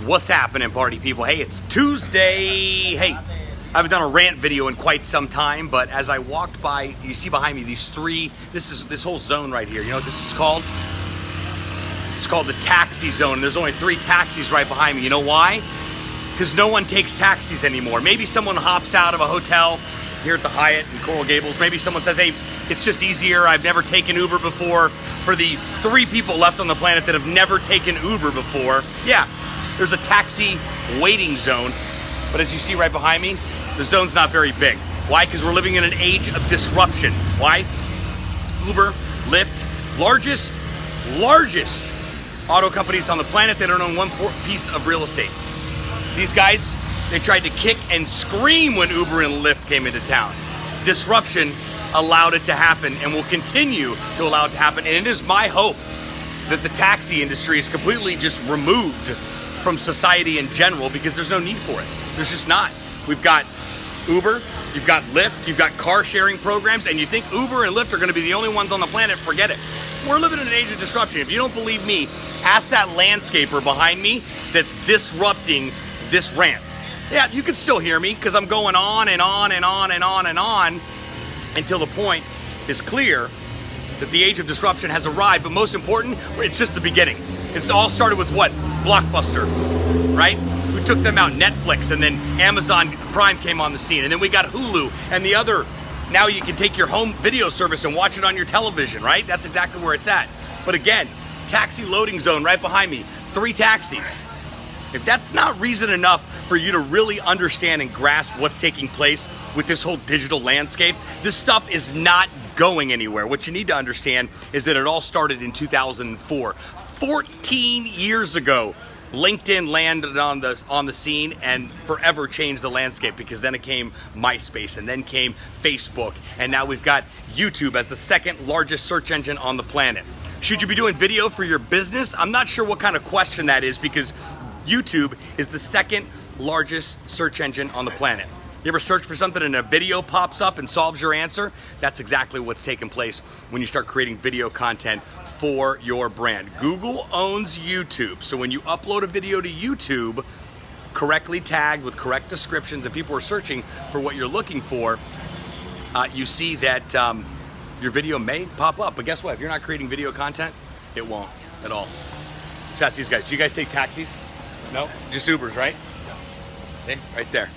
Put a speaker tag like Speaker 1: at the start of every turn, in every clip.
Speaker 1: What's happening, party people? Hey, it's Tuesday. Hey, I haven't done a rant video in quite some time, but as I walked by, you see behind me this whole zone right here. You know what this is called? This is called the taxi zone. There's only 3 taxis right behind me. You know why? Because no one takes taxis anymore. Maybe someone hops out of a hotel here at the Hyatt in Coral Gables. Maybe someone says, hey, it's just easier. I've never taken Uber before. For the 3 people left on the planet that have never taken Uber before, yeah, there's a taxi waiting zone. But as you see right behind me, the zone's not very big. Why? Because we're living in an age of disruption. Why? Uber, Lyft, largest auto companies on the planet that don't own one piece of real estate. These guys, they tried to kick and scream when Uber and Lyft came into town. Disruption allowed it to happen and will continue to allow it to happen. And it is my hope that the taxi industry is completely just removed from society in general, because there's no need for it. There's just not. We've got Uber, you've got Lyft, you've got car sharing programs, and you think Uber and Lyft are gonna be the only ones on the planet, forget it. We're living in an age of disruption. If you don't believe me, ask that landscaper behind me that's disrupting this rant. Yeah, you can still hear me because I'm going on and on and on and on and on until the point is clear that the age of disruption has arrived. But most important, it's just the beginning. It's all started with what? Blockbuster, right? We took them out, Netflix, and then Amazon Prime came on the scene. And then we got Hulu and the other. Now you can take your home video service and watch it on your television, right? That's exactly where it's at. But again, taxi loading zone right behind me, 3 taxis. If that's not reason enough for you to really understand and grasp what's taking place with this whole digital landscape, this stuff is not going anywhere. What you need to understand is that it all started in 2004. 14 years ago, LinkedIn landed on the scene and forever changed the landscape, because then it came MySpace and then came Facebook, and now we've got YouTube as the 2nd largest search engine on the planet. Should you be doing video for your business? I'm not sure what kind of question that is, because YouTube is the 2nd largest search engine on the planet. You ever search for something and a video pops up and solves your answer? That's exactly what's taking place when you start creating video content for your brand. Google owns YouTube, so when you upload a video to YouTube, correctly tagged with correct descriptions, and people are searching for what you're looking for, you see that your video may pop up. But guess what? If you're not creating video content, it won't at all. So that's these guys. Do you guys take taxis? No? Just Ubers, right? Hey, right there.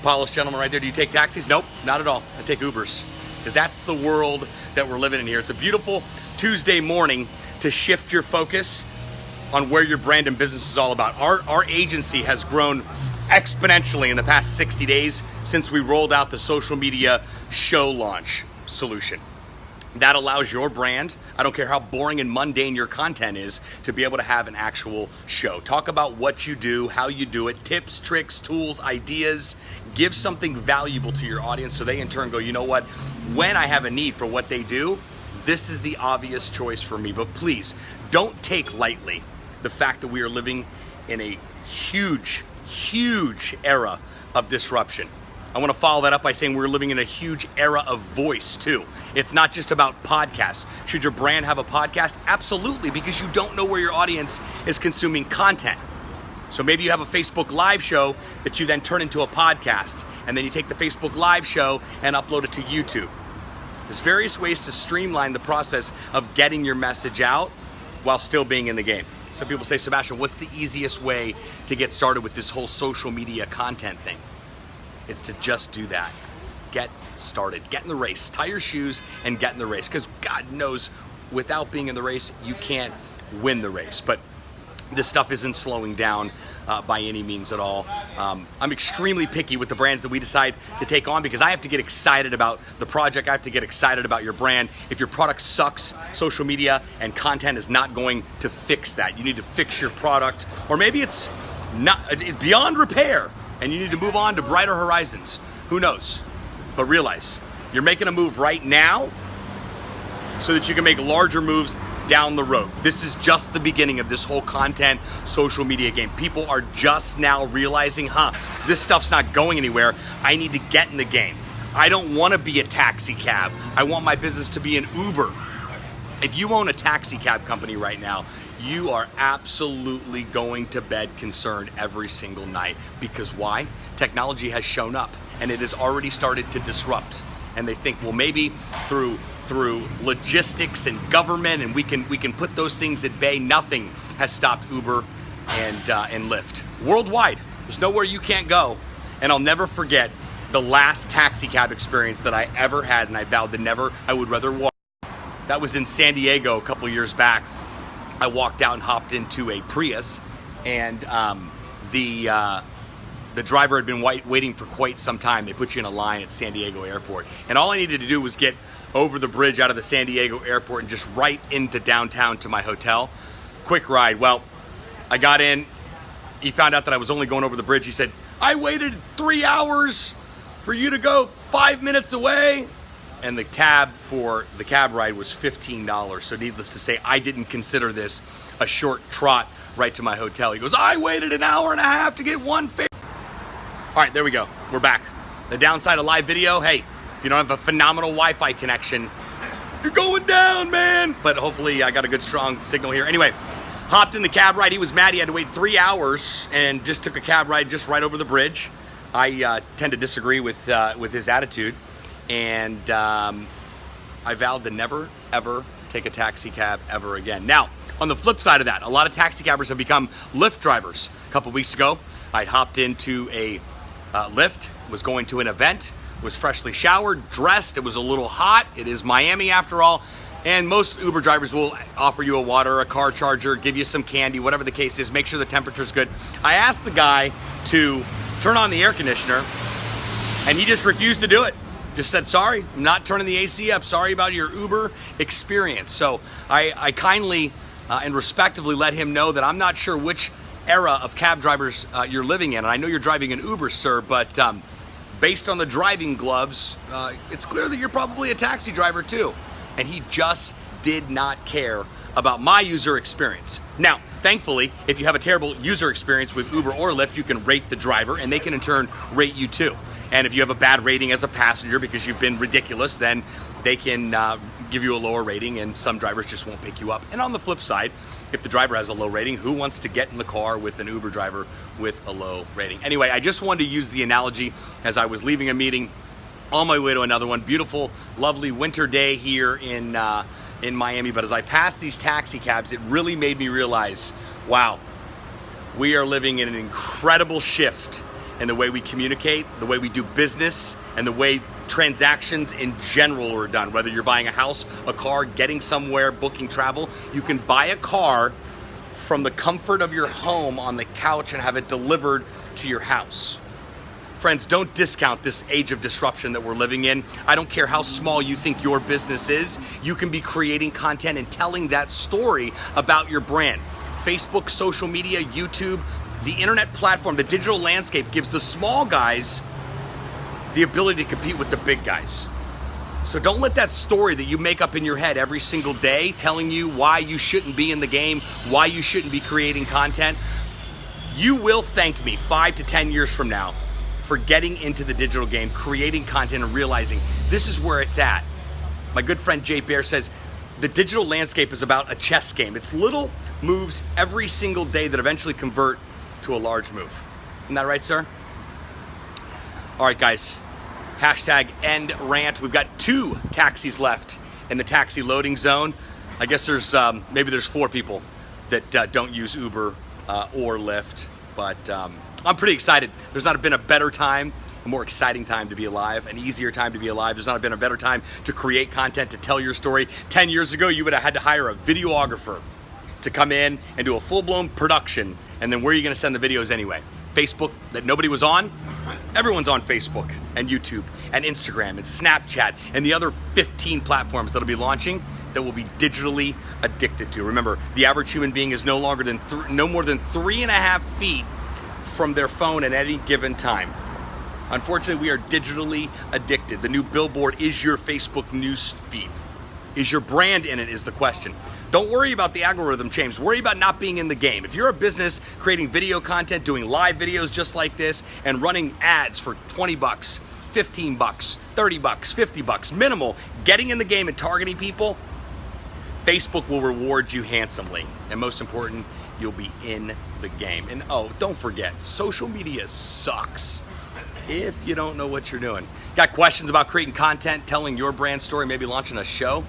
Speaker 1: Polished gentleman right there. Do you take taxis? Nope, not at all. I take Ubers, because that's the world that we're living in here. It's a beautiful Tuesday morning to shift your focus on where your brand and business is all about. Our agency has grown exponentially in the past 60 days since we rolled out the social media show launch solution. That allows your brand, I don't care how boring and mundane your content is, to be able to have an actual show. Talk about what you do, how you do it, tips, tricks, tools, ideas. Give something valuable to your audience so they in turn go, you know what? When I have a need for what they do, this is the obvious choice for me. But please, don't take lightly the fact that we are living in a huge era of disruption. I want to follow that up by saying we're living in a huge era of voice too. It's not just about podcasts. Should your brand have a podcast? Absolutely, because you don't know where your audience is consuming content. So maybe you have a Facebook Live show that you then turn into a podcast, and then you take the Facebook Live show and upload it to YouTube. There's various ways to streamline the process of getting your message out while still being in the game. Some people say, Sebastian, what's the easiest way to get started with this whole social media content thing? It's to just do that. Get started. Get in the race. Tie your shoes and get in the race. Because God knows, without being in the race, you can't win the race. But this stuff isn't slowing down by any means at all. I'm extremely picky with the brands that we decide to take on, because I have to get excited about the project. I have to get excited about your brand. If your product sucks, social media and content is not going to fix that. You need to fix your product. Or maybe it's beyond repair, and you need to move on to brighter horizons. Who knows? But realize, you're making a move right now so that you can make larger moves down the road. This is just the beginning of this whole content social media game. People are just now realizing, this stuff's not going anywhere. I need to get in the game. I don't want to be a taxi cab. I want my business to be an Uber. If you own a taxi cab company right now, you are absolutely going to bed concerned every single night. Because why? Technology has shown up and it has already started to disrupt. And they think, well, maybe through logistics and government, and we can put those things at bay. Nothing has stopped Uber and Lyft worldwide. There's nowhere you can't go. And I'll never forget the last taxi cab experience that I ever had, and I vowed to I would rather walk. That was in San Diego a couple years back. I walked out and hopped into a Prius, and the driver had been waiting for quite some time. They put you in a line at San Diego Airport, and all I needed to do was get over the bridge out of the San Diego Airport and just right into downtown to my hotel. Quick ride. Well, I got in. He found out that I was only going over the bridge. He said, I waited 3 hours for you to go 5 minutes away. And the tab for the cab ride was $15. So needless to say, I didn't consider this a short trot right to my hotel. He goes, I waited an hour and a half to get one fare. All right, there we go. We're back. The downside of live video, hey, if you don't have a phenomenal Wi-Fi connection, you're going down, man. But hopefully I got a good strong signal here. Anyway, hopped in the cab ride. He was mad. He had to wait 3 hours and just took a cab ride just right over the bridge. I tend to disagree with his attitude. And I vowed to never, ever take a taxi cab ever again. Now, on the flip side of that, a lot of taxi cabbers have become Lyft drivers. A couple weeks ago, I'd hopped into a Lyft, was going to an event, was freshly showered, dressed. It was a little hot. It is Miami after all. And most Uber drivers will offer you a water, a car charger, give you some candy, whatever the case is, make sure the temperature's good. I asked the guy to turn on the air conditioner, and he just refused to do it. Just said, sorry, I'm not turning the AC up. Sorry about your Uber experience. So I kindly and respectively let him know that I'm not sure which era of cab drivers you're living in. And I know you're driving an Uber, sir, but based on the driving gloves, it's clear that you're probably a taxi driver too. And he just did not care about my user experience. Now, thankfully, if you have a terrible user experience with Uber or Lyft, you can rate the driver and they can in turn rate you too. And if you have a bad rating as a passenger because you've been ridiculous, then they can give you a lower rating, and some drivers just won't pick you up. And on the flip side, if the driver has a low rating, who wants to get in the car with an Uber driver with a low rating? Anyway, I just wanted to use the analogy as I was leaving a meeting on my way to another one. Beautiful, lovely winter day here in Miami. But as I passed these taxi cabs, it really made me realize, wow, we are living in an incredible shift in the way we communicate, the way we do business, and the way transactions in general are done. Whether you're buying a house, a car, getting somewhere, booking travel, you can buy a car from the comfort of your home on the couch and have it delivered to your house. Friends, don't discount this age of disruption that we're living in. I don't care how small you think your business is, you can be creating content and telling that story about your brand. Facebook, social media, YouTube, the internet platform, the digital landscape gives the small guys the ability to compete with the big guys. So don't let that story that you make up in your head every single day telling you why you shouldn't be in the game, why you shouldn't be creating content. You will thank me 5 to 10 years from now for getting into the digital game, creating content, and realizing this is where it's at. My good friend Jay Bear says, the digital landscape is about a chess game. It's little moves every single day that eventually convert to a large move. Isn't that right, sir? All right, guys. Hashtag end rant. We've got 2 taxis left in the taxi loading zone. I guess there's maybe there's 4 people that don't use Uber or Lyft, but I'm pretty excited. There's not been a better time, a more exciting time to be alive, an easier time to be alive. There's not been a better time to create content, to tell your story. 10 years ago, you would have had to hire a videographer to come in and do a full-blown production, and then where are you going to send the videos anyway? Facebook that nobody was on? Everyone's on Facebook and YouTube and Instagram and Snapchat and the other 15 platforms that'll be launching that will be digitally addicted to. Remember, the average human being is no more than 3.5 feet from their phone at any given time. Unfortunately, we are digitally addicted. The new billboard is your Facebook news feed. Is your brand in it is the question. Don't worry about the algorithm change. Worry about not being in the game. If you're a business creating video content, doing live videos just like this, and running ads for $20, $15, $30, $50, minimal, getting in the game and targeting people, Facebook will reward you handsomely. And most important, you'll be in the game. And oh, don't forget, social media sucks if you don't know what you're doing. Got questions about creating content, telling your brand story, maybe launching a show?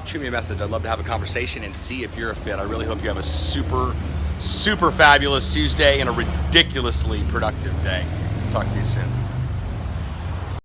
Speaker 1: Shoot me a message. I'd love to have a conversation and see if you're a fit. I really hope you have a super, super fabulous Tuesday and a ridiculously productive day. Talk to you soon.